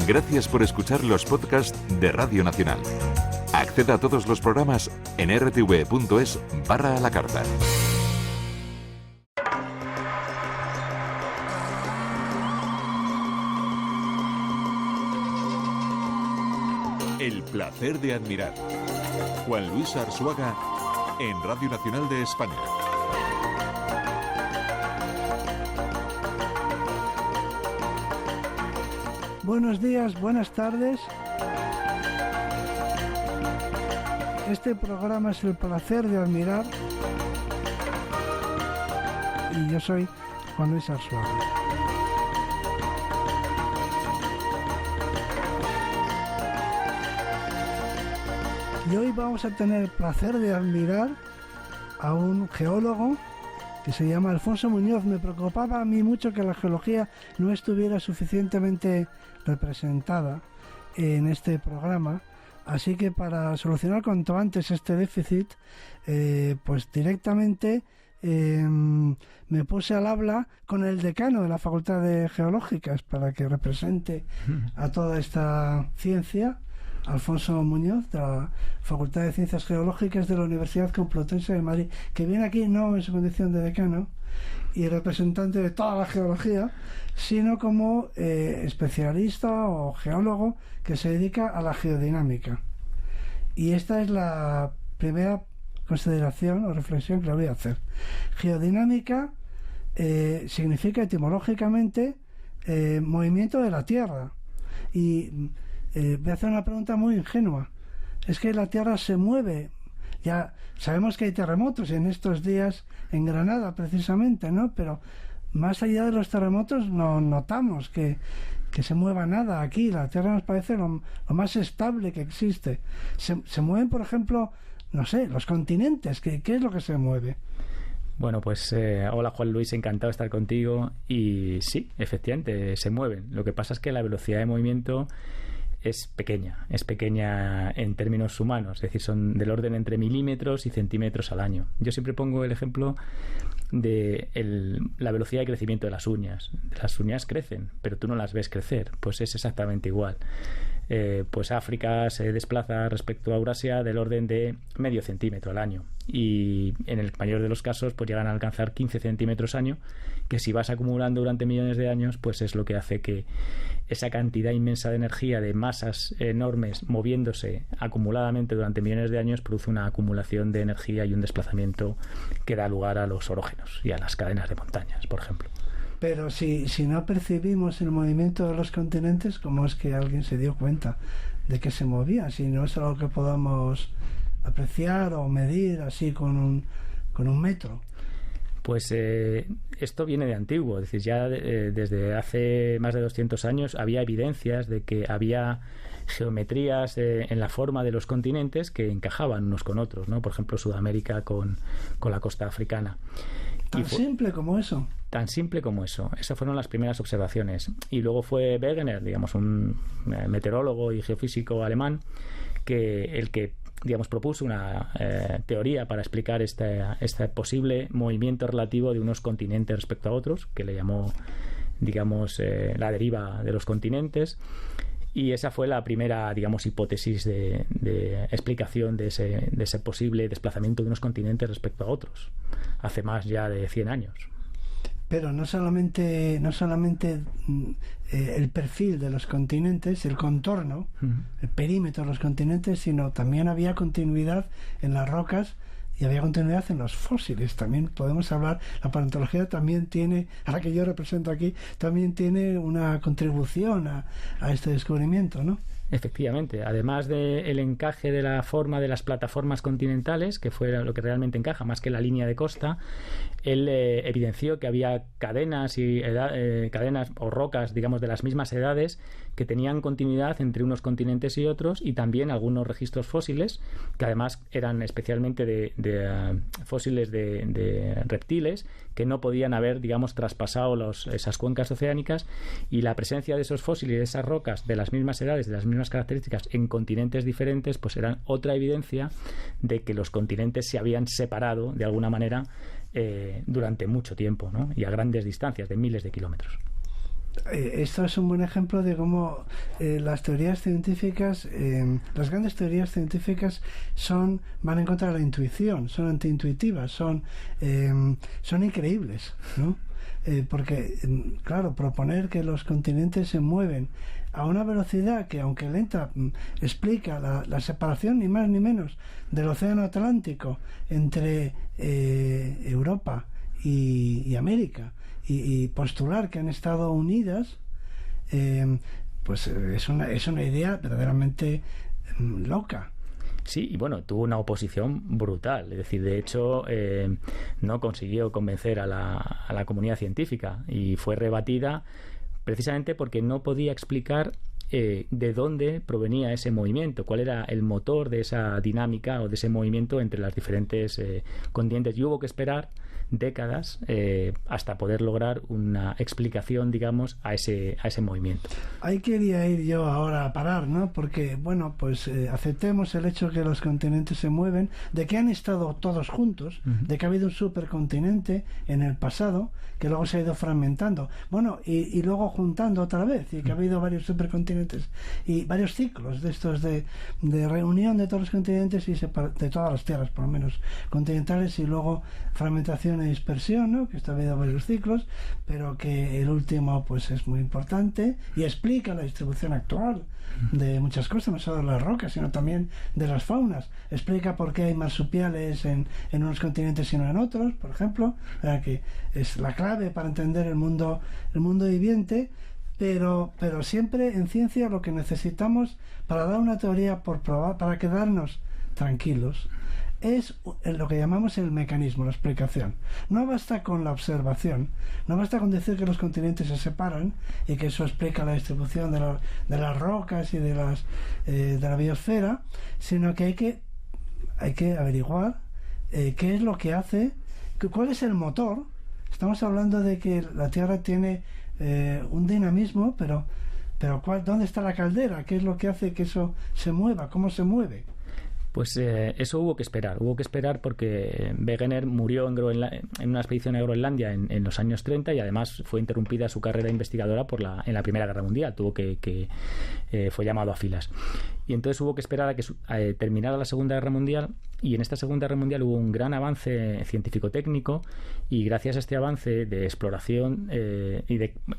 Gracias por escuchar los podcasts de Radio Nacional. Acceda a todos los programas en rtv.es/a la carta. El placer de admirar. Juan Luis Arzuaga en Radio Nacional de España. Buenos días, buenas tardes. Este programa es El placer de admirar y yo soy Juan Luis Arzuaga. Y hoy vamos a tener el placer de admirar a un geólogo que se llama Alfonso Muñoz. Me preocupaba a mí mucho que la geología no estuviera suficientemente representada en este programa, así que para solucionar cuanto antes este déficit, pues directamente me puse al habla con el decano de la Facultad de Geológicas para que represente a toda esta ciencia, Alfonso Muñoz, de la Facultad de Ciencias Geológicas de la Universidad Complutense de Madrid, que viene aquí no en su condición de decano y representante de toda la geología, sino como especialista o geólogo que se dedica a la geodinámica. Y esta es la primera consideración o reflexión que le voy a hacer. Geodinámica significa etimológicamente movimiento de la Tierra. Y voy a hacer una pregunta muy ingenua. Es que la Tierra se mueve. Ya sabemos que hay terremotos en estos días en Granada precisamente, ¿no? Pero más allá de los terremotos no notamos que se mueva nada aquí. La Tierra nos parece lo más estable que existe. Se mueven, por ejemplo, no sé, los continentes. ¿Qué es lo que se mueve? Bueno, pues hola Juan Luis, encantado de estar contigo. Y sí, efectivamente, se mueven. Lo que pasa es que la velocidad de movimiento es pequeña en términos humanos, es decir, son del orden entre milímetros y centímetros al año. Yo siempre pongo el ejemplo de la velocidad de crecimiento de las uñas. Las uñas crecen, pero tú no las ves crecer, pues es exactamente igual. Pues África se desplaza respecto a Eurasia del orden de medio centímetro al año, y en el mayor de los casos pues llegan a alcanzar 15 centímetros año, que si vas acumulando durante millones de años, pues es lo que hace que esa cantidad inmensa de energía, de masas enormes moviéndose acumuladamente durante millones de años, produce una acumulación de energía y un desplazamiento que da lugar a los orógenos y a las cadenas de montañas, por ejemplo. Pero si no percibimos el movimiento de los continentes, ¿cómo es que alguien se dio cuenta de que se movía? Si no es algo que podamos apreciar o medir así con un metro. Pues esto viene de antiguo, es decir, ya desde hace más de 200 años había evidencias de que había geometrías en la forma de los continentes que encajaban unos con otros, ¿no? Por ejemplo, Sudamérica con la costa africana. Simple como eso. Tan simple como eso. Esas fueron las primeras observaciones. Y luego fue Wegener, digamos, un meteorólogo y geofísico alemán, el que propuso una teoría para explicar este posible movimiento relativo de unos continentes respecto a otros, que le llamó, la deriva de los continentes. Y esa fue la primera, hipótesis de explicación de ese posible desplazamiento de unos continentes respecto a otros, hace más ya de 100 años. Pero no solamente el perfil de los continentes, el contorno, el perímetro de los continentes, sino también había continuidad en las rocas y había continuidad en los fósiles. También podemos hablar, la paleontología también tiene, a la que yo represento aquí, también tiene una contribución a este descubrimiento, ¿no? Efectivamente, además del encaje de la forma de las plataformas continentales, que fue lo que realmente encaja más que la línea de costa, él evidenció que había cadenas o rocas, de las mismas edades, que tenían continuidad entre unos continentes y otros, y también algunos registros fósiles, que además eran especialmente de fósiles de reptiles, que no podían haber, traspasado esas cuencas oceánicas, y la presencia de esos fósiles, de esas rocas, de las mismas edades, de las mismas características en continentes diferentes, pues eran otra evidencia de que los continentes se habían separado de alguna manera durante mucho tiempo, ¿no? Y a grandes distancias, de miles de kilómetros. Esto es un buen ejemplo de cómo las teorías científicas, las grandes teorías científicas van en contra de la intuición, son antiintuitivas, son increíbles, ¿no? Porque, claro, proponer que los continentes se mueven a una velocidad que, aunque lenta, explica la separación ni más ni menos del océano Atlántico entre Europa y América, y postular que han estado unidas, pues es una idea verdaderamente loca. Sí, y bueno, tuvo una oposición brutal. Es decir, de hecho, no consiguió convencer a la comunidad científica y fue rebatida precisamente porque no podía explicar de dónde provenía ese movimiento, cuál era el motor de esa dinámica o de ese movimiento entre las diferentes continentes. Y hubo que esperar décadas hasta poder lograr una explicación, digamos, a ese movimiento. Ahí quería ir yo ahora a parar, ¿no? Porque, bueno, pues aceptemos el hecho que los continentes se mueven, de que han estado todos juntos, de que ha habido un supercontinente en el pasado, que luego se ha ido fragmentando, bueno, y luego juntando otra vez, y que ha habido varios supercontinentes y varios ciclos de estos de reunión de todos los continentes y de todas las tierras, por lo menos, continentales, y luego fragmentación y dispersión, ¿no? Que está habiendo varios ciclos, pero que el último pues es muy importante y explica la distribución actual de muchas cosas, no solo de las rocas, sino también de las faunas. Explica por qué hay marsupiales en unos continentes y no en otros, por ejemplo, que es la clave para entender el mundo viviente. Pero siempre en ciencia lo que necesitamos para dar una teoría por probar, para quedarnos tranquilos, es lo que llamamos el mecanismo, la explicación. No basta con la observación, no basta con decir que los continentes se separan y que eso explica la distribución de las rocas y de la biosfera, sino que hay que averiguar qué es lo que hace, cuál es el motor. Estamos hablando de que la Tierra tiene un dinamismo, pero ¿dónde está la caldera? ¿Qué es lo que hace que eso se mueva? ¿Cómo se mueve? Pues eso hubo que esperar porque Wegener murió en una expedición a Groenlandia en los años 30 y además fue interrumpida su carrera investigadora en la Primera Guerra Mundial. Fue llamado a filas. Y entonces hubo que esperar a que terminara la Segunda Guerra Mundial, y en esta Segunda Guerra Mundial hubo un gran avance científico-técnico, y gracias a este avance de exploración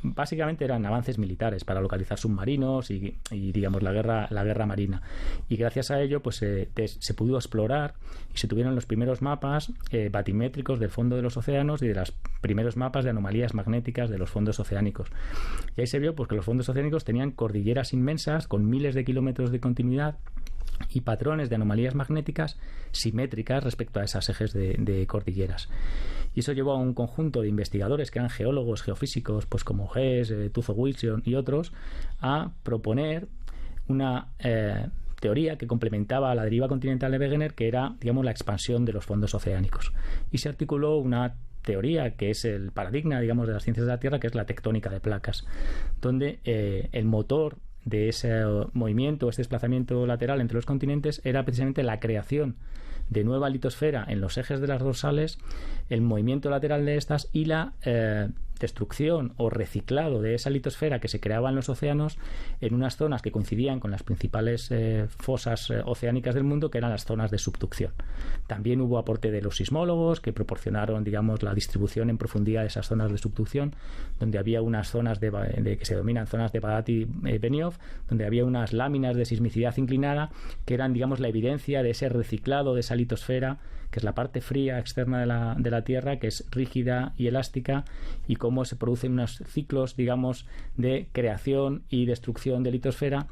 básicamente eran avances militares para localizar submarinos y digamos la guerra marina, y gracias a ello pues se pudo explorar y se tuvieron los primeros mapas batimétricos del fondo de los océanos y de los primeros mapas de anomalías magnéticas de los fondos oceánicos, y ahí se vio pues que los fondos oceánicos tenían cordilleras inmensas con miles de kilómetros de continuidad y patrones de anomalías magnéticas simétricas respecto a esas ejes de cordilleras. Y eso llevó a un conjunto de investigadores que eran geólogos, geofísicos, pues como Hess, Tufo Wilson y otros, a proponer una teoría que complementaba a la deriva continental de Wegener, que era, digamos, la expansión de los fondos oceánicos. Y se articuló una teoría que es el paradigma, digamos, de las ciencias de la Tierra, que es la tectónica de placas, donde el motor de ese movimiento, este desplazamiento lateral entre los continentes, era precisamente la creación de nueva litosfera en los ejes de las dorsales, el movimiento lateral de estas y la destrucción o reciclado de esa litosfera que se creaba en los océanos en unas zonas que coincidían con las principales fosas oceánicas del mundo, que eran las zonas de subducción. También hubo aporte de los sismólogos que proporcionaron, digamos, la distribución en profundidad de esas zonas de subducción, donde había unas zonas que se denominan zonas de Badat y Benioff, donde había unas láminas de sismicidad inclinada que eran, digamos, la evidencia de ese reciclado de esa litosfera, que es la parte fría externa de la Tierra, que es rígida y elástica, y cómo se producen unos ciclos, digamos, de creación y destrucción de litosfera,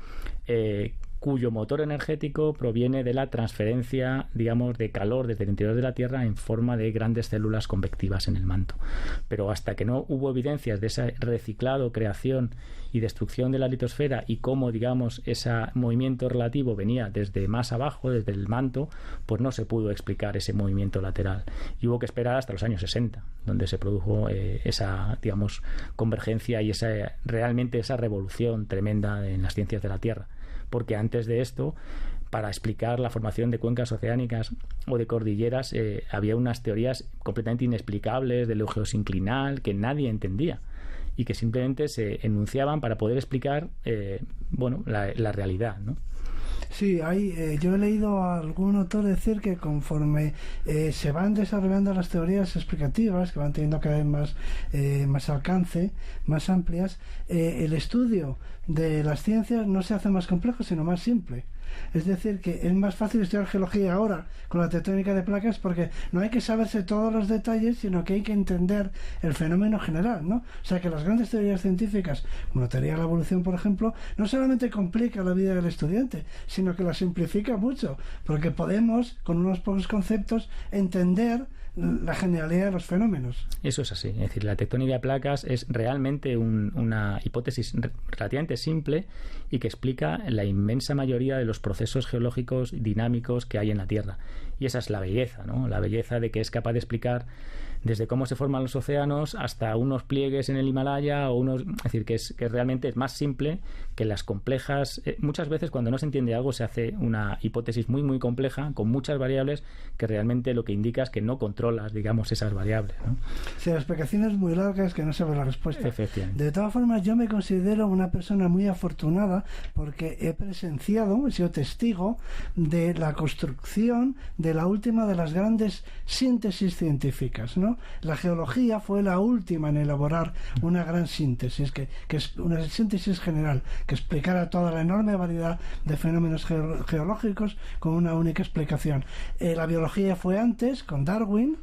cuyo motor energético proviene de la transferencia, digamos, de calor desde el interior de la Tierra en forma de grandes células convectivas en el manto. Pero hasta que no hubo evidencias de ese reciclado, creación y destrucción de la litosfera, y cómo, digamos, ese movimiento relativo venía desde más abajo, desde el manto, pues no se pudo explicar ese movimiento lateral. Y hubo que esperar hasta los años 60, donde se produjo esa, digamos, convergencia y realmente esa revolución tremenda en las ciencias de la Tierra. Porque antes de esto, para explicar la formación de cuencas oceánicas o de cordilleras, había unas teorías completamente inexplicables del eugeo sinclinal que nadie entendía. y que simplemente se enunciaban para poder explicar la realidad, ¿no? Sí, yo he leído a algún autor decir que conforme se van desarrollando las teorías explicativas, que van teniendo cada vez más alcance, más amplias, el estudio de las ciencias no se hace más complejo, sino más simple. Es decir, que es más fácil estudiar geología ahora con la tectónica de placas porque no hay que saberse todos los detalles, sino que hay que entender el fenómeno general, ¿no? O sea, que las grandes teorías científicas, como la teoría de la evolución, por ejemplo, no solamente complica la vida del estudiante, sino que la simplifica mucho, porque podemos, con unos pocos conceptos, entender la genialidad de los fenómenos. Eso es así, es decir, la tectónica de placas es realmente una hipótesis relativamente simple y que explica la inmensa mayoría de los procesos geológicos dinámicos que hay en la Tierra. Y esa es la belleza, ¿no? La belleza de que es capaz de explicar desde cómo se forman los océanos hasta unos pliegues en el Himalaya es decir, que realmente es más simple que las complejas. Muchas veces cuando no se entiende algo se hace una hipótesis muy muy compleja con muchas variables que realmente lo que indica es que no controlas, digamos, esas variables, ¿no? Si la explicación es muy larga es que no sabe la respuesta. Efectivamente. De todas formas, yo me considero una persona muy afortunada porque he presenciado, he sido testigo de la construcción de la última de las grandes síntesis científicas, ¿no? La geología fue la última en elaborar una gran síntesis, que es una síntesis general, que explicara toda la enorme variedad de fenómenos geológicos con una única explicación. La biología fue antes, con Darwin.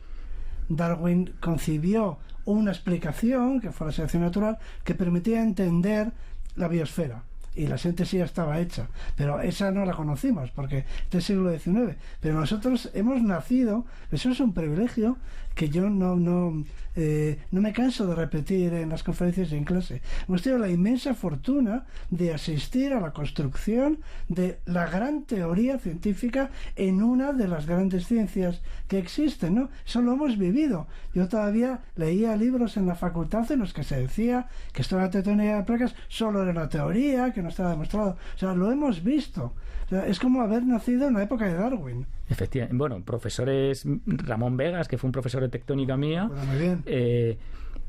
Darwin concibió una explicación, que fue la selección natural, que permitía entender la biosfera. Y la síntesis ya estaba hecha, pero esa no la conocimos porque este es el siglo XIX, pero nosotros hemos nacido, eso es un privilegio que yo no me canso de repetir en las conferencias y en clase. Hemos tenido la inmensa fortuna de asistir a la construcción de la gran teoría científica en una de las grandes ciencias que existen, ¿no? Eso lo hemos vivido. Yo todavía leía libros en la facultad en los que se decía que esto de la tectónica de placas solo era una teoría, que no estaba demostrado. O sea, lo hemos visto. O sea, es como haber nacido en la época de Darwin. Efectivamente. Bueno, profesores, Ramón Vegas, que fue un profesor de tectónica mía, Bueno, muy bien.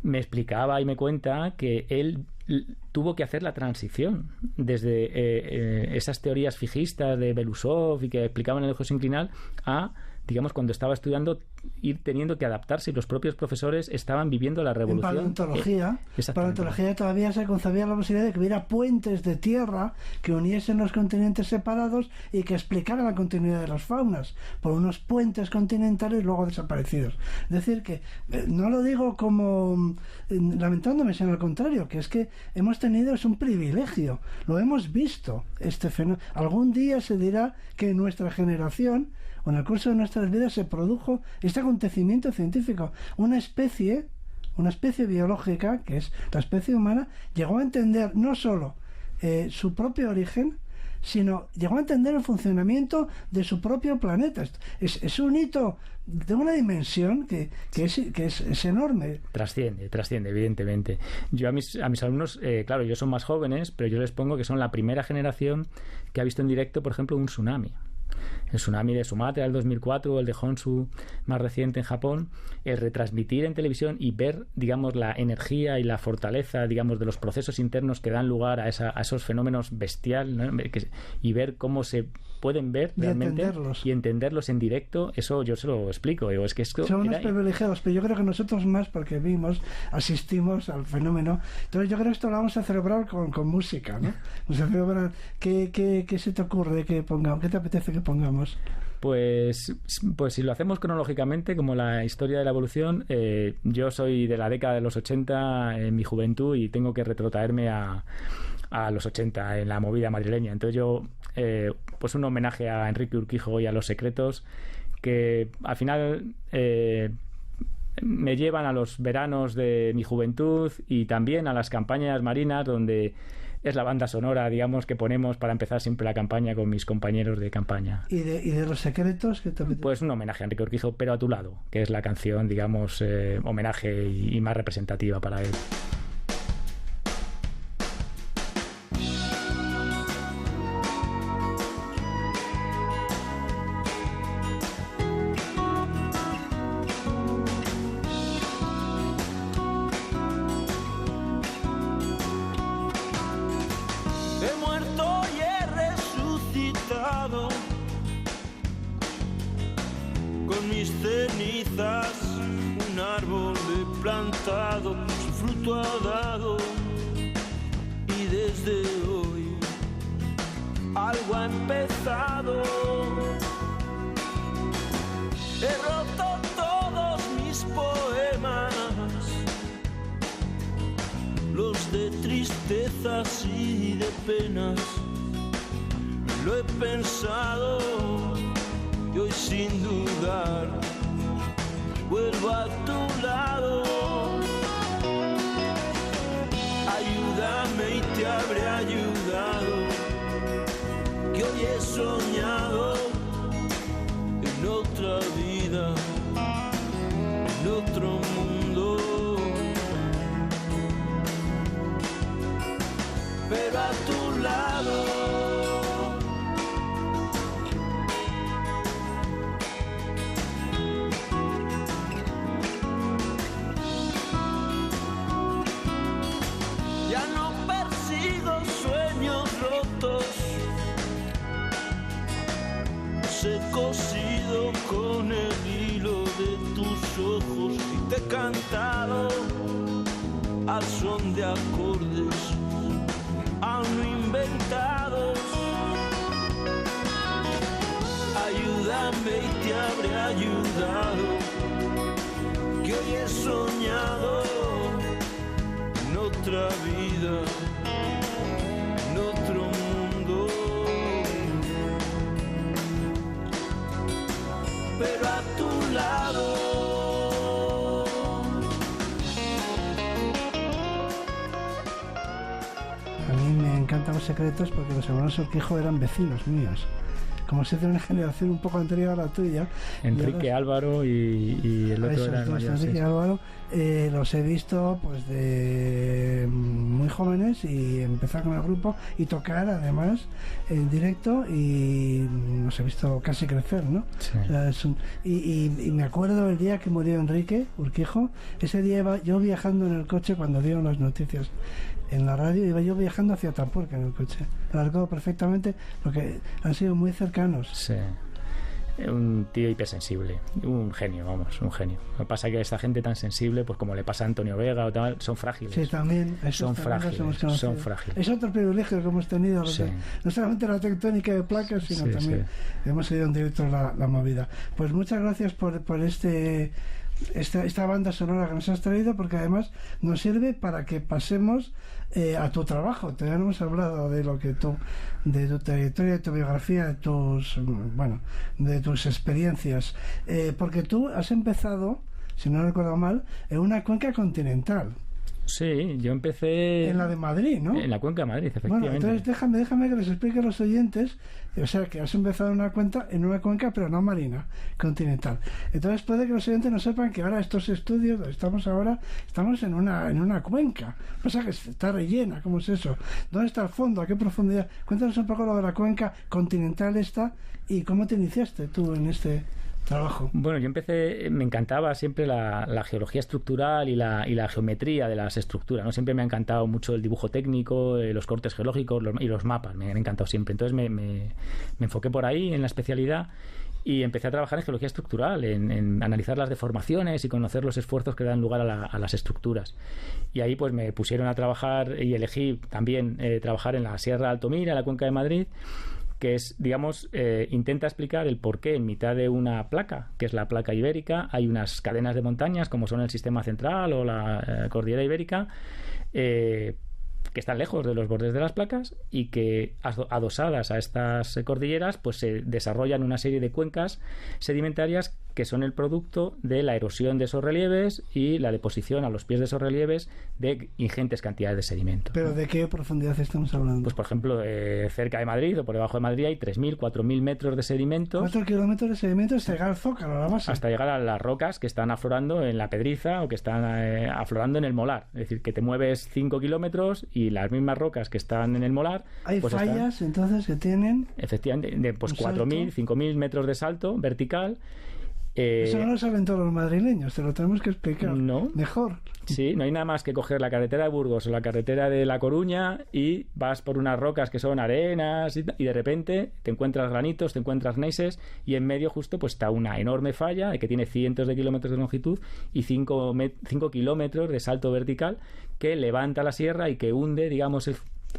me explicaba y me cuenta que él tuvo que hacer la transición desde esas teorías fijistas de Belousov y que explicaban el eje sinclinal a, digamos, cuando estaba estudiando, ir teniendo que adaptarse y los propios profesores estaban viviendo la revolución. En paleontología todavía se concebía la posibilidad de que hubiera puentes de tierra que uniesen los continentes separados y que explicaran la continuidad de las faunas por unos puentes continentales luego desaparecidos. Es decir, que no lo digo como lamentándome, sino al contrario, que es que hemos tenido, es un privilegio, lo hemos visto, este fenómeno. Algún día se dirá que en nuestra generación o en el curso de nuestras vidas se produjo este acontecimiento científico. Una especie biológica, que es la especie humana, llegó a entender no solo su propio origen, sino llegó a entender el funcionamiento de su propio planeta. Es un hito de una dimensión que es enorme. Trasciende, evidentemente. Yo a mis alumnos, claro, ellos son más jóvenes, pero yo les pongo que son la primera generación que ha visto en directo, por ejemplo, un tsunami. El tsunami de Sumatra del 2004 o el de Honshu más reciente en Japón, el retransmitir en televisión y ver, digamos, la energía y la fortaleza, digamos, de los procesos internos que dan lugar a esos fenómenos bestial, ¿no? Y ver cómo se pueden ver realmente y entenderlos en directo, eso yo se lo explico. Digo, es que esto son unos privilegiados, pero yo creo que nosotros más porque asistimos al fenómeno. Entonces yo creo que esto lo vamos a celebrar con música, ¿no? Vamos a celebrar. ¿Qué se te ocurre que pongamos? ¿Qué te apetece que pongamos? Pues si lo hacemos cronológicamente, como la historia de la evolución, yo soy de la década de los 80 en mi juventud y tengo que retrotraerme a los 80 en la movida madrileña. Entonces yo, pues un homenaje a Enrique Urquijo y a Los Secretos, que al final me llevan a los veranos de mi juventud y también a las campañas marinas, donde es la banda sonora, digamos, que ponemos para empezar siempre la campaña con mis compañeros de campaña. ¿Y de Los Secretos? ¿Qué te... Pues un homenaje a Enrique Urquijo, pero a tu lado, que es la canción, digamos, homenaje y más representativa para él. costado, su fruto ha dado, y desde hoy algo ha empezado. He roto todos mis poemas, los de tristezas y de penas. Lo he pensado y hoy sin dudar vuelvo a tu lado. Ayúdame y te habré ayudado, que hoy he soñado en otra vida, en otro mundo. Pero a tu lado. Ya no persigo sueños rotos, los he cosido con el hilo de tus ojos y te he cantado al son de acordes aún no inventados. Ayúdame y te habré ayudado, que hoy he soñado en otra vida, en otro mundo. Pero a tu lado. A mí me encantan los secretos porque los hermanos Urquijo eran vecinos míos. Como se hace una generación un poco anterior a la tuya. Enrique, Álvaro y el otro era Enrique y Álvaro, los he visto pues de muy jóvenes y empezar con el grupo y tocar además en directo, y los he visto casi crecer, ¿no? Sí. O sea, y me acuerdo el día que murió Enrique Urquijo. Ese día iba yo viajando en el coche cuando dieron las noticias en la radio, iba yo viajando hacia Tapuerca en el coche. Lo recuerdo perfectamente porque han sido muy cercanos. Sí. Un tío hipersensible, un genio, vamos, un genio. Lo que pasa es que esta gente tan sensible, pues como le pasa a Antonio Vega o tal, son frágiles. Sí, también. Son frágiles, son frágiles. Es otro privilegio que hemos tenido, Sí. no solamente la tectónica de placas, sino Sí, también hemos seguido en directo la movida. Pues muchas gracias por esta banda sonora que nos has traído, porque además nos sirve para que pasemos a tu trabajo. Todavía no hemos hablado de lo que tú, de tu trayectoria, de tu biografía, de tus experiencias, porque tú has empezado, si no recuerdo mal, en una cuenca continental. Sí, yo empecé... En la de Madrid, ¿no? En la cuenca de Madrid, efectivamente. Bueno, entonces déjame que les explique a los oyentes, o sea, que has empezado en una cuenca, pero no marina, continental. Entonces puede que los oyentes no sepan que ahora estos estudios donde estamos ahora, estamos en una cuenca. Pasa que está rellena, ¿cómo es eso? ¿Dónde está el fondo? ¿A qué profundidad? Cuéntanos un poco lo de la cuenca continental esta y cómo te iniciaste tú en este trabajo. Bueno, yo empecé, me encantaba siempre la geología estructural y la geometría de las estructuras, ¿no? Siempre me ha encantado mucho el dibujo técnico, los cortes geológicos y los mapas, me han encantado siempre. Entonces me enfoqué por ahí en la especialidad y empecé a trabajar en geología estructural, en analizar las deformaciones y conocer los esfuerzos que dan lugar a las estructuras. Y ahí pues me pusieron a trabajar y elegí también trabajar en la Sierra de Altomira, en la Cuenca de Madrid, que es, digamos, intenta explicar el por qué en mitad de una placa, que es la placa ibérica, hay unas cadenas de montañas como son el Sistema Central o la Cordillera Ibérica, que están lejos de los bordes de las placas y que adosadas a estas cordilleras pues se desarrollan una serie de cuencas sedimentarias que son el producto de la erosión de esos relieves y la deposición a los pies de esos relieves de ingentes cantidades de sedimento. ¿Pero de qué profundidad estamos hablando? Pues por ejemplo, cerca de Madrid o por debajo de Madrid hay 3.000, 4.000 metros de sedimentos. 4 kilómetros de sedimentos hasta llegar al Zócalo, a la base. Hasta llegar a las rocas que están aflorando en la Pedriza o que están aflorando en el Molar. Es decir, que te mueves 5 kilómetros y las mismas rocas que están en el Molar... Hay pues fallas, entonces, que tienen... Efectivamente, de pues 4.000, 5.000 metros de salto vertical, Eso no lo saben todos los madrileños, te lo tenemos que explicar. No. Mejor. Sí, no hay nada más que coger la carretera de Burgos o la carretera de La Coruña y vas por unas rocas que son arenas y de repente te encuentras granitos, te encuentras neises y en medio justo pues está una enorme falla que tiene cientos de kilómetros de longitud y 5 kilómetros de salto vertical que levanta la sierra y que hunde, digamos,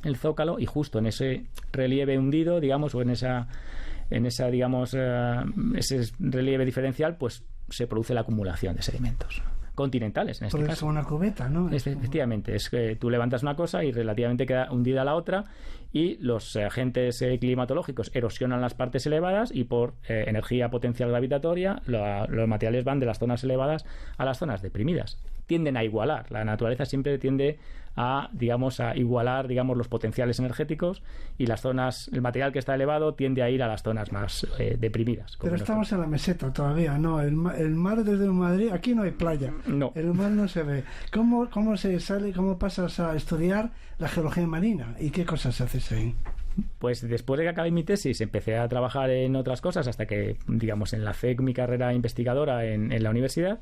el zócalo, y justo en ese relieve hundido, digamos, o en esa digamos, ese relieve diferencial, pues se produce la acumulación de sedimentos continentales, en este Porque caso. es como una cubeta, ¿no? Efectivamente, es que tú levantas una cosa y relativamente queda hundida la otra, y los agentes climatológicos erosionan las partes elevadas y por energía potencial gravitatoria los materiales van de las zonas elevadas a las zonas deprimidas. Tienden a igualar. La naturaleza siempre tiende a igualar, digamos, los potenciales energéticos, y las zonas, el material que está elevado tiende a ir a las zonas más deprimidas. Pero estamos en la meseta todavía, ¿no? El mar desde Madrid, aquí no hay playa. No. El mar no se ve. ¿Cómo se sale, cómo pasas a estudiar la geología marina y qué cosas haces ahí? Pues después de que acabé mi tesis empecé a trabajar en otras cosas hasta que, digamos, enlacé mi carrera investigadora en la universidad,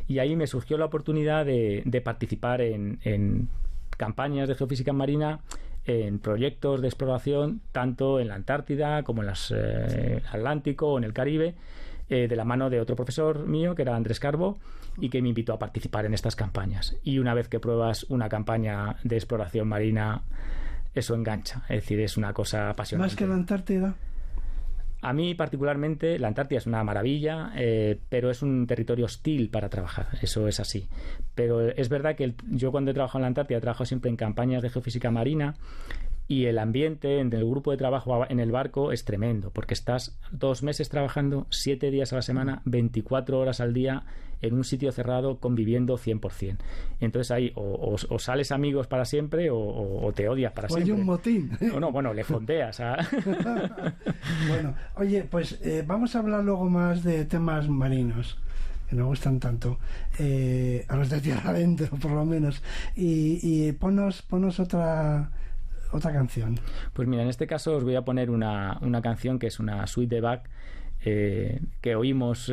y ahí me surgió la oportunidad de participar en campañas de geofísica marina, en proyectos de exploración tanto en la Antártida como en el Atlántico o en el Caribe, de la mano de otro profesor mío que era Andrés Carbó, y que me invitó a participar en estas campañas. Y una vez que pruebas una campaña de exploración marina, eso engancha, es decir, es una cosa apasionante. ¿Más que la Antártida? A mí particularmente la Antártida es una maravilla, pero es un territorio hostil para trabajar, eso es así. Pero es verdad que yo cuando he trabajado en la Antártida he trabajado siempre en campañas de geofísica marina, y el ambiente en el grupo de trabajo en el barco es tremendo, porque estás 2 meses trabajando 7 días a la semana, 24 horas al día, en un sitio cerrado, conviviendo 100%. Entonces ahí o sales amigos para siempre o te odias para siempre. O hay un motín. Bueno, le fondeas. Bueno, oye, pues vamos a hablar luego más de temas marinos, que nos gustan tanto, a los de tierra adentro por lo menos, y ponos otra canción. Pues mira, en este caso os voy a poner una canción que es una suite de Bach, que oímos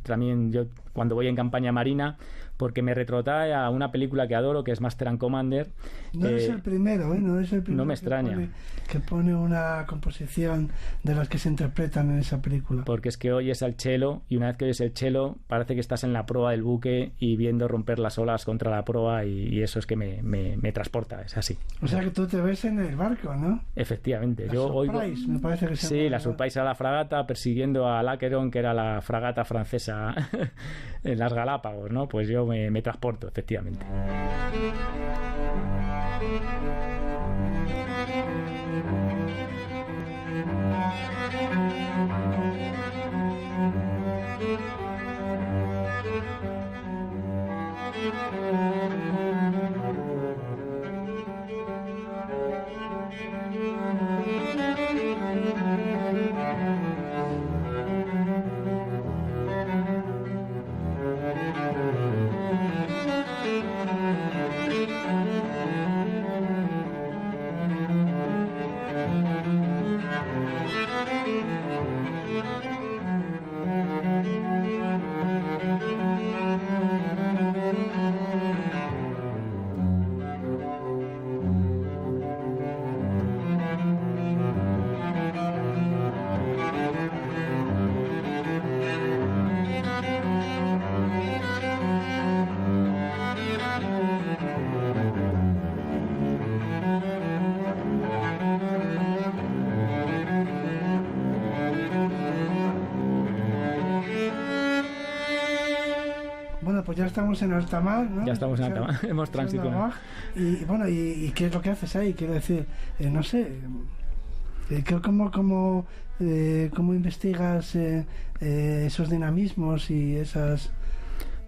también yo cuando voy en campaña marina, porque me retrotrae a una película que adoro, que es Master and Commander. No es el primero, no es el primero. No me extraña. Que pone una composición de las que se interpretan en esa película. Porque es que oyes al cello, y una vez que oyes el cello parece que estás en la proa del buque y viendo romper las olas contra la proa, y eso es que me transporta, es así. O sea que tú te ves en el barco, ¿no? Efectivamente. La yo Surprise, oigo... me parece que se Sí, llama, la ¿no? Surprise era la fragata persiguiendo a l'Aqueron, que era la fragata francesa en las Galápagos, ¿no? Pues yo me transporto, efectivamente. Bueno, pues ya estamos en alta mar, ¿no? Ya estamos en alta mar, hemos transicionado. Y bueno, ¿y qué es lo que haces ahí? Quiero decir, no sé, ¿cómo investigas esos dinamismos y esas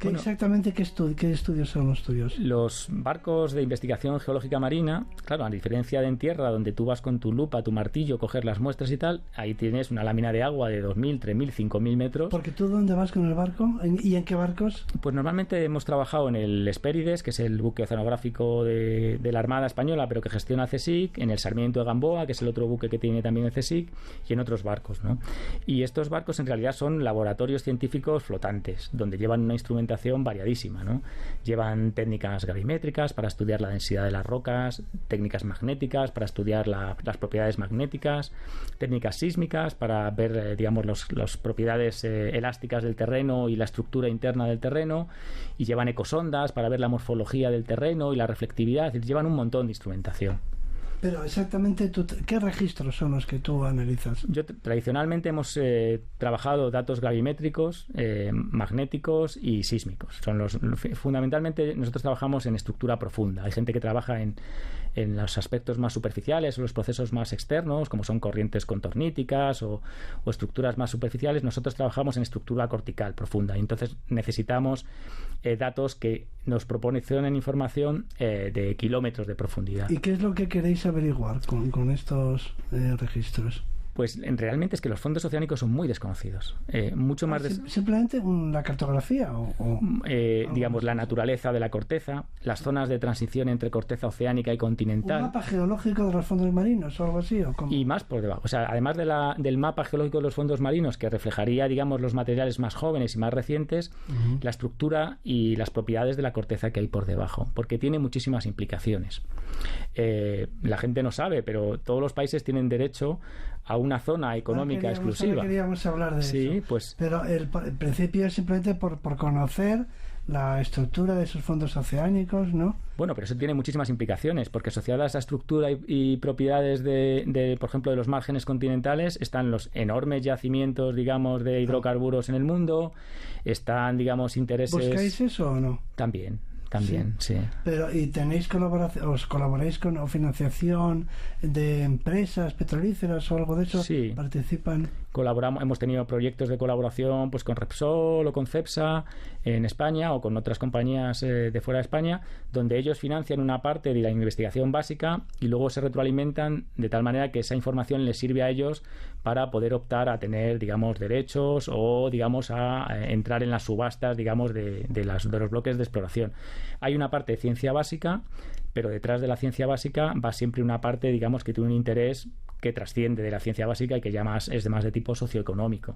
Exactamente qué estudios son los tuyos? Los barcos de investigación geológica marina, claro, a diferencia de en tierra, donde tú vas con tu lupa, tu martillo, coger las muestras y tal, ahí tienes una lámina de agua de 2.000, 3.000, 5.000 metros. Porque tú, ¿dónde vas con el barco? ¿Y en qué barcos? Pues normalmente hemos trabajado en el Hespérides, que es el buque oceanográfico de la Armada Española, pero que gestiona CSIC, en el Sarmiento de Gamboa, que es el otro buque que tiene también el CSIC, y en otros barcos, ¿no? Y estos barcos en realidad son laboratorios científicos flotantes, donde llevan una instrumentación variadísima, ¿no? Llevan técnicas gravimétricas para estudiar la densidad de las rocas, técnicas magnéticas para estudiar las propiedades magnéticas, técnicas sísmicas para ver, digamos, las propiedades elásticas del terreno y la estructura interna del terreno, y llevan ecosondas para ver la morfología del terreno y la reflectividad, es decir, llevan un montón de instrumentación. Pero exactamente, ¿qué registros son los que tú analizas? Tradicionalmente hemos trabajado datos gravimétricos, magnéticos y sísmicos. Fundamentalmente nosotros trabajamos en estructura profunda. Hay gente que trabaja en los aspectos más superficiales o los procesos más externos, como son corrientes contorníticas o estructuras más superficiales. Nosotros trabajamos en estructura cortical profunda. Y entonces necesitamos datos que nos proporcionen información de kilómetros de profundidad. ¿Y qué es lo que queréis averiguar con estos registros? Pues realmente es que los fondos oceánicos son muy desconocidos. Mucho más ¿Simplemente la cartografía? Digamos, la naturaleza de la corteza, las zonas de transición entre corteza oceánica y continental. ¿Un mapa geológico de los fondos marinos o algo así? ¿O cómo? Y más por debajo. O sea, además del mapa geológico de los fondos marinos, que reflejaría, digamos, los materiales más jóvenes y más recientes, la estructura y las propiedades de la corteza que hay por debajo, porque tiene muchísimas implicaciones. La gente no sabe, pero todos los países tienen derecho a una zona económica exclusiva. Queríamos hablar de eso. Pues, pero el principio es simplemente por conocer la estructura de esos fondos oceánicos, ¿no? Bueno, pero eso tiene muchísimas implicaciones, porque asociada a esa estructura y propiedades por ejemplo, de los márgenes continentales, están los enormes yacimientos, digamos, de hidrocarburos en el mundo, están, digamos, intereses... ¿Buscáis eso o no? También, sí. Pero, ¿y tenéis os colaboráis con financiación de empresas petrolíferas o algo de eso? Sí. ¿Participan? Colaboramos, hemos tenido proyectos de colaboración pues con Repsol o con Cepsa en España o con otras compañías de fuera de España, donde ellos financian una parte de la investigación básica y luego se retroalimentan de tal manera que esa información les sirve a ellos para poder optar a tener, digamos, derechos o, digamos, a entrar en las subastas, digamos, de los bloques de exploración. Hay una parte de ciencia básica, pero detrás de la ciencia básica va siempre una parte, digamos, que tiene un interés que trasciende de la ciencia básica y que ya es de tipo socioeconómico.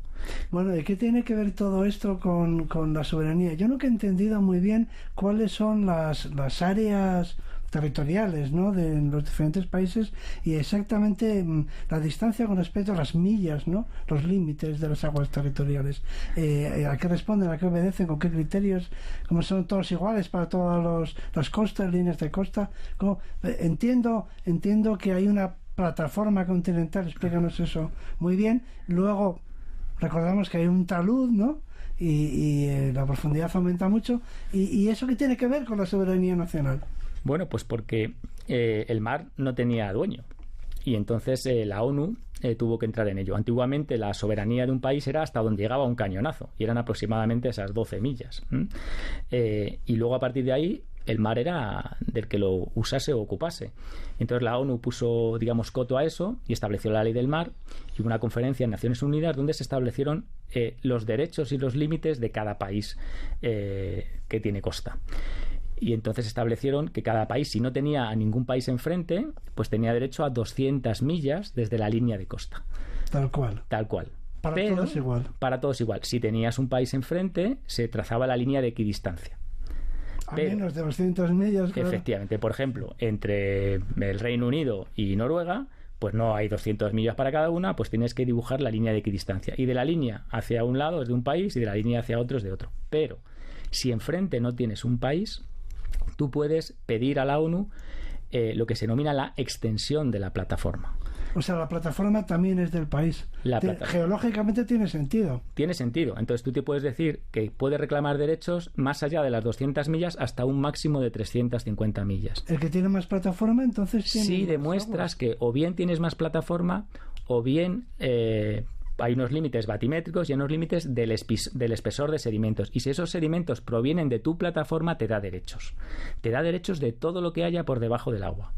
Bueno, ¿y qué tiene que ver todo esto con la soberanía? Yo nunca he entendido muy bien cuáles son las áreas territoriales, ¿no?, de los diferentes países y exactamente la distancia con respecto a las millas, ¿no?, los límites de las aguas territoriales. ¿A qué responden? ¿A qué obedecen? ¿Con qué criterios? ¿Cómo son todos iguales para todas las costas, líneas de costa? Entiendo que hay una plataforma continental, explícanos eso muy bien. Luego recordamos que hay un talud, ¿no?, y la profundidad aumenta mucho. ¿Y eso qué tiene que ver con la soberanía nacional? Bueno, pues porque el mar no tenía dueño y entonces la ONU tuvo que entrar en ello. Antiguamente la soberanía de un país era hasta donde llegaba un cañonazo y eran aproximadamente esas 12 millas. Y luego a partir de ahí el mar era del que lo usase o ocupase. Entonces la ONU puso, digamos, coto a eso y estableció la ley del mar y una conferencia en Naciones Unidas donde se establecieron los derechos y los límites de cada país que tiene costa. Y entonces establecieron que cada país, si no tenía a ningún país enfrente, pues tenía derecho a 200 millas desde la línea de costa. Tal cual. Para todos igual. Para todos igual. Si tenías un país enfrente, se trazaba la línea de equidistancia. A menos de 200 millas. Claro. Efectivamente. Por ejemplo, entre el Reino Unido y Noruega, pues no hay 200 millas para cada una, pues tienes que dibujar la línea de equidistancia. Y de la línea hacia un lado es de un país y de la línea hacia otro es de otro. Pero si enfrente no tienes un país, tú puedes pedir a la ONU lo que se denomina la extensión de la plataforma. O sea, la plataforma también es del país. Geológicamente tiene sentido. Tiene sentido. Entonces tú te puedes decir que puedes reclamar derechos más allá de las 200 millas hasta un máximo de 350 millas. El que tiene más plataforma, entonces tiene... Si demuestras que o bien tienes más plataforma o bien Hay unos límites batimétricos y unos límites del espesor de sedimentos. Y si esos sedimentos provienen de tu plataforma, te da derechos. Te da derechos de todo lo que haya por debajo del agua.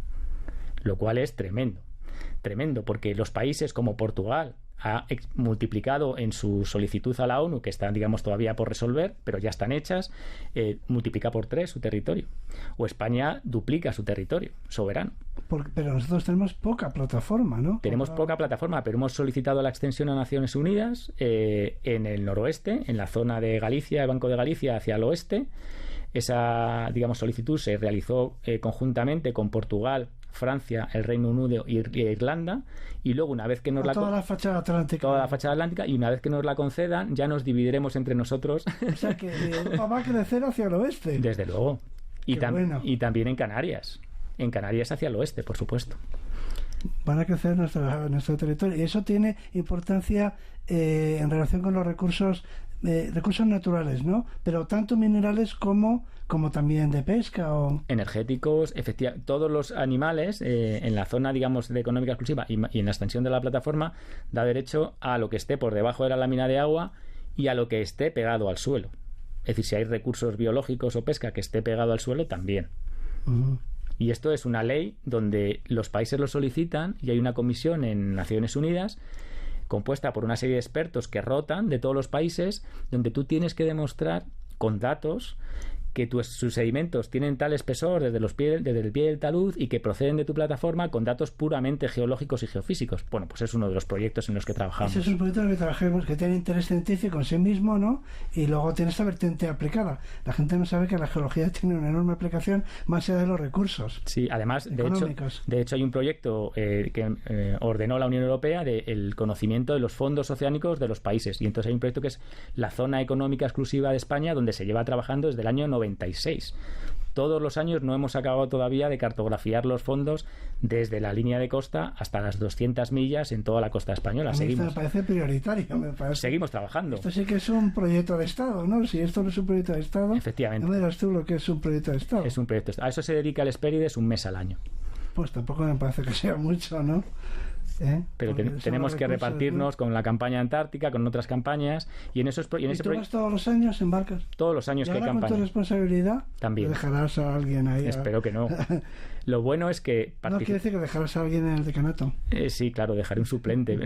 Lo cual es tremendo. Tremendo, porque los países como Portugal ha multiplicado en su solicitud a la ONU, que están, digamos, todavía por resolver, pero ya están hechas, multiplica por 3 su territorio. O España duplica su territorio soberano. Pero nosotros tenemos poca plataforma, ¿no? Tenemos poca plataforma, pero hemos solicitado la extensión a Naciones Unidas en el noroeste, en la zona de Galicia, el Banco de Galicia hacia el oeste. Esa, digamos, solicitud se realizó conjuntamente con Portugal, Francia, el Reino Unido y Irlanda, y luego una vez que nos toda la fachada atlántica, y una vez que nos la concedan, ya nos dividiremos entre nosotros. O sea que Europa va a crecer hacia el oeste. Desde luego. Bueno. Y también en Canarias hacia el oeste, por supuesto. Van a crecer nuestro territorio, y eso tiene importancia en relación con los recursos naturales, ¿no? Pero tanto minerales como también de pesca o energéticos, efectivamente. Todos los animales en la zona, digamos, de económica exclusiva y en la extensión de la plataforma da derecho a lo que esté por debajo de la lámina de agua y a lo que esté pegado al suelo. Es decir, si hay recursos biológicos o pesca que esté pegado al suelo, también. Uh-huh. Y esto es una ley donde los países lo solicitan y hay una comisión en Naciones Unidas compuesta por una serie de expertos que rotan de todos los países, donde tú tienes que demostrar con datos que sus sedimentos tienen tal espesor desde el pie del talud y que proceden de tu plataforma con datos puramente geológicos y geofísicos. Bueno, pues es uno de los proyectos en los que trabajamos. Ese es un proyecto en el que trabajamos, que tiene interés científico en sí mismo, ¿no? Y luego tiene esta vertiente aplicada. La gente no sabe que la geología tiene una enorme aplicación más allá de los recursos. Sí, además, de hecho hay un proyecto que ordenó la Unión Europea del conocimiento de los fondos oceánicos de los países. Y entonces hay un proyecto que es la Zona Económica Exclusiva de España, donde se lleva trabajando desde el año 96. Todos los años no hemos acabado todavía de cartografiar los fondos desde la línea de costa hasta las 200 millas en toda la costa española. Me parece prioritario. Seguimos trabajando. Esto sí que es un proyecto de Estado, ¿no? Si esto no es un proyecto de Estado, efectivamente. No me dirás tú lo que es un proyecto de Estado. Es un proyecto de Estado. A eso se dedica el Hesperides un mes al año. Pues tampoco me parece que sea mucho, ¿no? Pero tenemos que repartirnos con la campaña antártica, con otras campañas, y en esos ¿Y tú vas todos los años embarcas? Todos los años que hay campaña. ¿Con tu responsabilidad? También. ¿Dejarás a alguien ahí? Espero que no. Lo bueno es que... No quiere decir que dejarás a alguien en el decanato. Sí, claro, dejaré un suplente.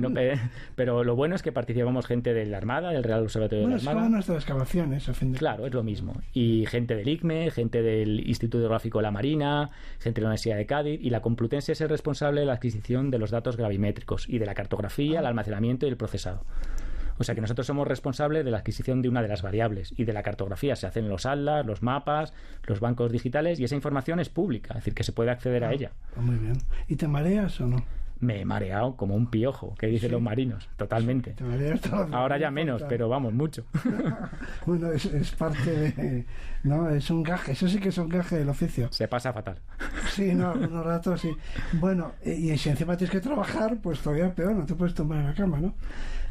Pero lo bueno es que participamos gente de la Armada, del Real Observatorio de la Armada. Bueno, nuestras excavaciones, a fin de... Claro, es lo mismo. Y gente del ICME, gente del Instituto Hidrográfico de la Marina, gente de la Universidad de Cádiz, y la Complutense es el responsable de la adquisición de los datos gravimétricos y de la cartografía, el almacenamiento y el procesado. O sea que nosotros somos responsables de la adquisición de una de las variables, y de la cartografía se hacen los atlas, los mapas, los bancos digitales, y esa información es pública, es decir, que se puede acceder a ella. Muy bien. ¿Y te mareas o no? Me he mareado como un piojo, que dicen los marinos, totalmente. Te mareas todo. Ahora ya menos, pero vamos, mucho. Bueno, es parte de... No, es un gaje, eso sí que es un gaje del oficio. Se pasa fatal. Sí, no, algunos ratos sí. Bueno, y si encima tienes que trabajar, pues todavía peor, no te puedes tomar en la cama, ¿no?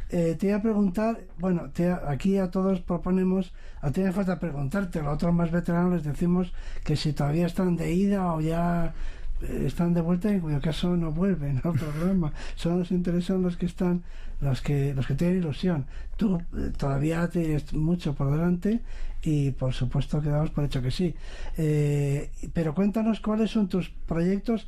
Te iba a preguntar, bueno, aquí a todos proponemos, a ti me falta preguntarte, a los otros más veteranos les decimos que si todavía están de ida o ya están de vuelta, en cuyo caso no vuelven al programa. Solo nos interesan los que están, los que tienen ilusión. Tú todavía tienes mucho por delante y por supuesto que damos por hecho que sí. Pero cuéntanos cuáles son tus proyectos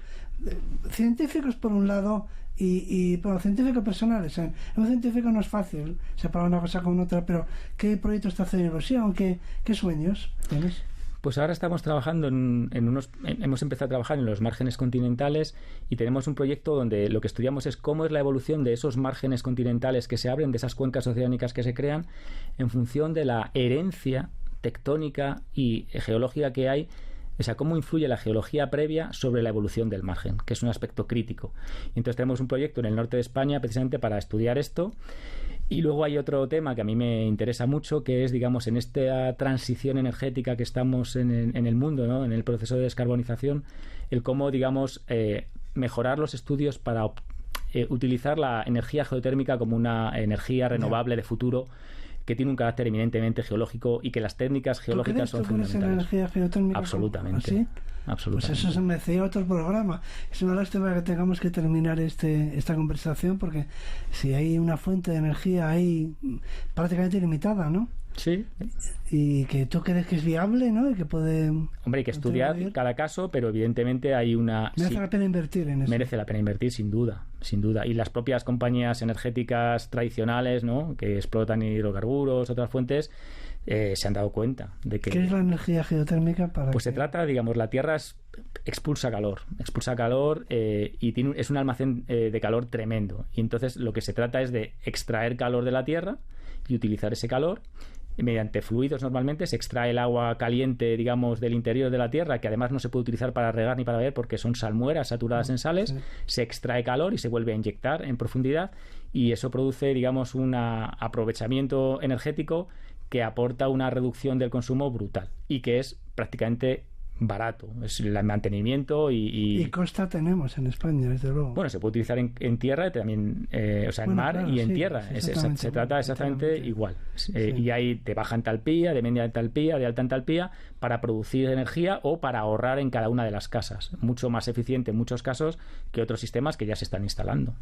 científicos por un lado y bueno, científicos personales. Un científico no es fácil separar una cosa con otra, pero ¿qué proyectos te hacen ilusión? ¿Qué sueños tienes? Pues ahora estamos trabajando hemos empezado a trabajar en los márgenes continentales, y tenemos un proyecto donde lo que estudiamos es cómo es la evolución de esos márgenes continentales que se abren, de esas cuencas oceánicas que se crean, en función de la herencia tectónica y geológica que hay. O sea, cómo influye la geología previa sobre la evolución del margen, que es un aspecto crítico. Y entonces tenemos un proyecto en el norte de España precisamente para estudiar esto. Y luego hay otro tema que a mí me interesa mucho, que es, digamos, en esta transición energética que estamos en el mundo, ¿no? En el proceso de descarbonización, el cómo, digamos, mejorar los estudios para utilizar la energía geotérmica como una energía renovable de futuro, que tiene un carácter eminentemente geológico y que las técnicas geológicas son fundamentales. ¿Tú crees en la energía geotérmica? Absolutamente. ¿Sí? Absolutamente. Pues eso se merecía otro programa. Es una lástima que tengamos que terminar esta conversación, porque si hay una fuente de energía ahí prácticamente ilimitada, ¿no? Sí. Y que tú crees que es viable, ¿no? Y que puede... Hombre, hay que estudiar cada caso, pero evidentemente hay una... Merece la pena invertir en eso. Merece la pena invertir, sin duda, sin duda. Y las propias compañías energéticas tradicionales, ¿no?, que explotan hidrocarburos, otras fuentes, se han dado cuenta de que... ¿Qué es la energía geotérmica? Pues se trata, digamos, la Tierra expulsa calor y es un almacén de calor tremendo. Y entonces lo que se trata es de extraer calor de la Tierra y utilizar ese calor mediante fluidos. Normalmente se extrae el agua caliente, digamos, del interior de la Tierra, que además no se puede utilizar para regar ni para beber porque son salmueras saturadas en sales. Sí. Se extrae calor y se vuelve a inyectar en profundidad, y eso produce, digamos, un aprovechamiento energético que aporta una reducción del consumo brutal y que es prácticamente barato. Es el mantenimiento y costa tenemos en España, desde luego. Bueno, se puede utilizar en tierra también, en mar, claro, y en tierra. Se trata exactamente igual. Sí. Y hay de baja entalpía, de media entalpía, de alta entalpía, para producir energía o para ahorrar en cada una de las casas. Mucho más eficiente en muchos casos que otros sistemas que ya se están instalando,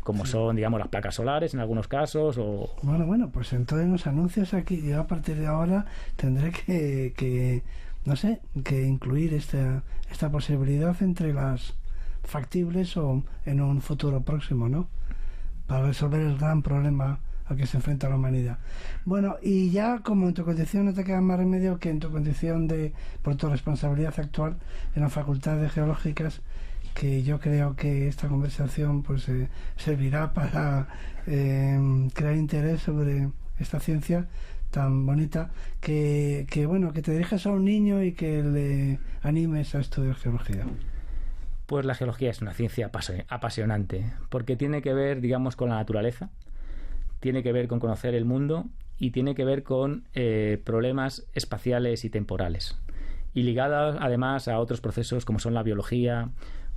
como son, digamos, las placas solares en algunos casos. Bueno, pues entonces los anuncios aquí, yo a partir de ahora tendré que incluir esta posibilidad entre las factibles o en un futuro próximo, ¿no? Para resolver el gran problema al que se enfrenta la humanidad. Bueno, y ya como en tu condición no te queda más remedio que en tu condición por tu responsabilidad actual en la Facultad de Geológicas, que yo creo que esta conversación pues servirá para crear interés sobre esta ciencia tan bonita, que te dirijas a un niño y que le animes a estudiar geología. Pues la geología es una ciencia apasionante, porque tiene que ver, digamos, con la naturaleza, tiene que ver con conocer el mundo y tiene que ver con problemas espaciales y temporales, y ligadas además a otros procesos como son la biología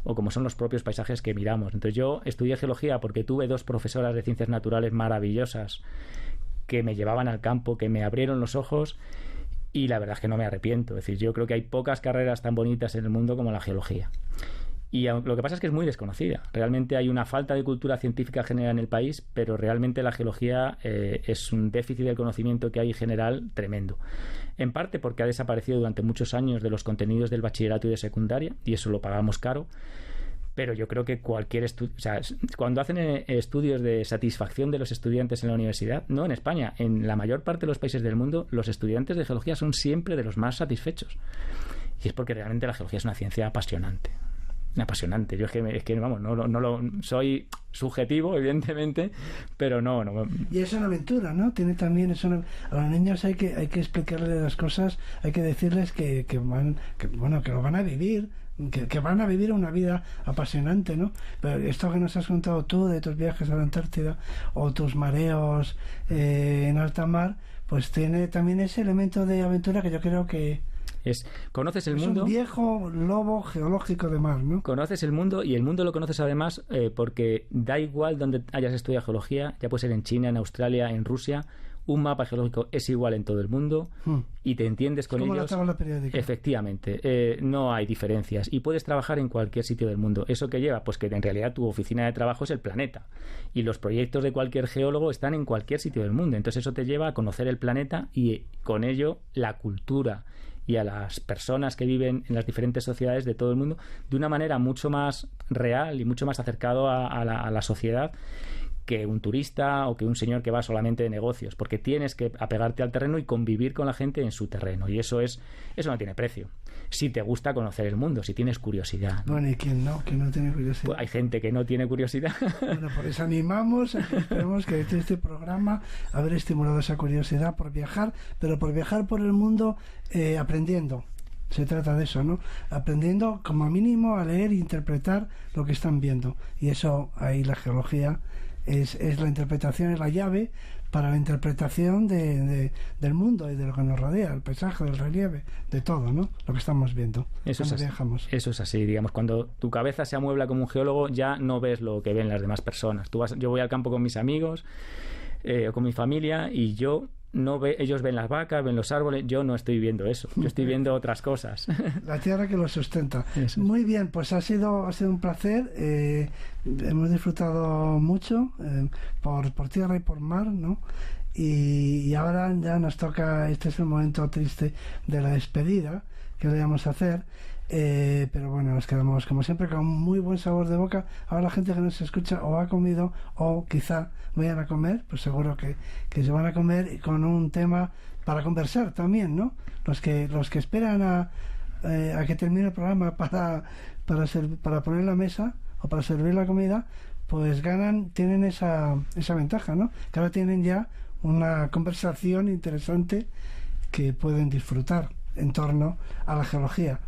o como son los propios paisajes que miramos. Entonces yo estudié geología porque tuve dos profesoras de ciencias naturales maravillosas que me llevaban al campo, que me abrieron los ojos, y la verdad es que no me arrepiento. Es decir, yo creo que hay pocas carreras tan bonitas en el mundo como la geología. Y lo que pasa es que es muy desconocida. Realmente hay una falta de cultura científica general en el país, pero realmente la geología es un déficit de conocimiento que hay general tremendo. En parte porque ha desaparecido durante muchos años de los contenidos del bachillerato y de secundaria, y eso lo pagamos caro. Pero yo creo que cualquier estudio, o sea, cuando hacen estudios de satisfacción de los estudiantes en la universidad, no en España, en la mayor parte de los países del mundo, los estudiantes de geología son siempre de los más satisfechos. Y es porque realmente la geología es una ciencia apasionante. Apasionante. Yo es que vamos, no lo soy subjetivo, evidentemente, pero no. Y es una aventura, ¿no? Tiene también a los niños hay que explicarles las cosas, hay que decirles que lo van a vivir. Que van a vivir una vida apasionante, ¿no? Pero esto que nos has contado tú de tus viajes a la Antártida o tus mareos en alta mar, pues tiene también ese elemento de aventura que yo creo que conoces el mundo. Es un viejo lobo geológico de mar, ¿no? Conoces el mundo, y el mundo lo conoces además porque da igual donde hayas estudiado geología, ya puede ser en China, en Australia, en Rusia. Un mapa geológico es igual en todo el mundo y te entiendes con ellos. Como la tabla periódica. Efectivamente, no hay diferencias y puedes trabajar en cualquier sitio del mundo. ¿Eso qué lleva? Pues que en realidad tu oficina de trabajo es el planeta y los proyectos de cualquier geólogo están en cualquier sitio del mundo. Entonces eso te lleva a conocer el planeta y con ello la cultura y a las personas que viven en las diferentes sociedades de todo el mundo de una manera mucho más real y mucho más acercado a la sociedad que un turista o que un señor que va solamente de negocios, porque tienes que apegarte al terreno y convivir con la gente en su terreno, y eso no tiene precio. Si te gusta conocer el mundo, si tienes curiosidad, ¿no? Bueno, ¿y quién no? ¿Quién no tiene curiosidad? Pues hay gente que no tiene curiosidad. Bueno, por eso animamos, esperemos que este programa haber estimulado esa curiosidad por viajar, pero por viajar por el mundo aprendiendo. Se trata de eso, ¿no? Aprendiendo como mínimo a leer e interpretar lo que están viendo, y eso ahí la geología es la interpretación, es la llave para la interpretación del mundo y de lo que nos rodea, el paisaje, el relieve, de todo, ¿no? Lo que estamos viendo cuando viajamos. Eso es así, digamos, cuando tu cabeza se amuebla como un geólogo ya no ves lo que ven las demás personas. Yo voy al campo con mis amigos, o con mi familia, y yo ellos ven las vacas, ven los árboles, yo no estoy viendo eso, yo estoy viendo otras cosas. La tierra que lo sustenta. Eso. Muy bien, pues ha sido un placer. Hemos disfrutado mucho por tierra y por mar, ¿no? Y ahora ya nos toca, este es el momento triste de la despedida que le vamos a hacer. Pero bueno, nos quedamos como siempre con muy buen sabor de boca. Ahora la gente que nos escucha o ha comido o quizá vayan a comer, pues seguro que se van a comer con un tema para conversar también, ¿no? Los que esperan a que termine el programa para poner la mesa o para servir la comida, pues tienen esa ventaja, ¿no? Que ahora tienen ya una conversación interesante que pueden disfrutar en torno a la geología.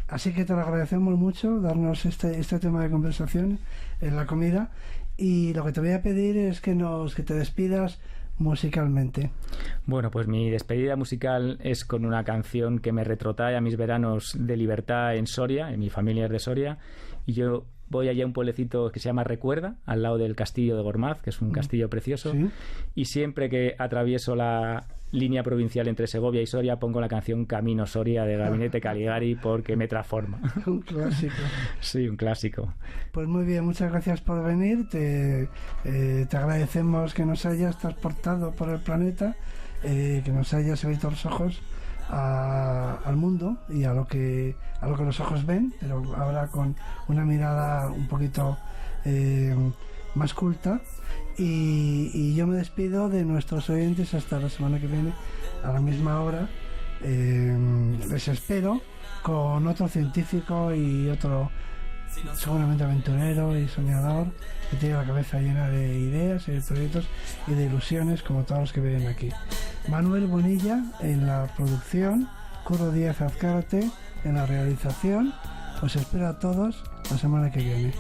Así que te lo agradecemos mucho darnos este tema de conversación en la comida, y lo que te voy a pedir es que te despidas musicalmente. Bueno, pues mi despedida musical es con una canción que me retrotrae a mis veranos de libertad en Soria, en mi familia es de Soria, y yo voy allá a un pueblecito que se llama Recuerda, al lado del castillo de Gormaz, que es un castillo precioso, ¿Sí? Y siempre que atravieso la línea provincial entre Segovia y Soria pongo la canción Camino Soria de Gabinete Caligari porque me transforma. Un clásico. Sí, un clásico. Pues muy bien, muchas gracias por venir. Te agradecemos que nos hayas transportado por el planeta, que nos hayas abierto los ojos al mundo y a lo que los ojos ven, pero ahora con una mirada un poquito más culta. Y yo me despido de nuestros oyentes hasta la semana que viene a la misma hora. Les espero con otro científico y otro seguramente aventurero y soñador que tiene la cabeza llena de ideas y de proyectos y de ilusiones, como todos los que viven aquí. Manuel Bonilla en la producción, Curro Díaz Azcárate en la realización. Os espero a todos la semana que viene.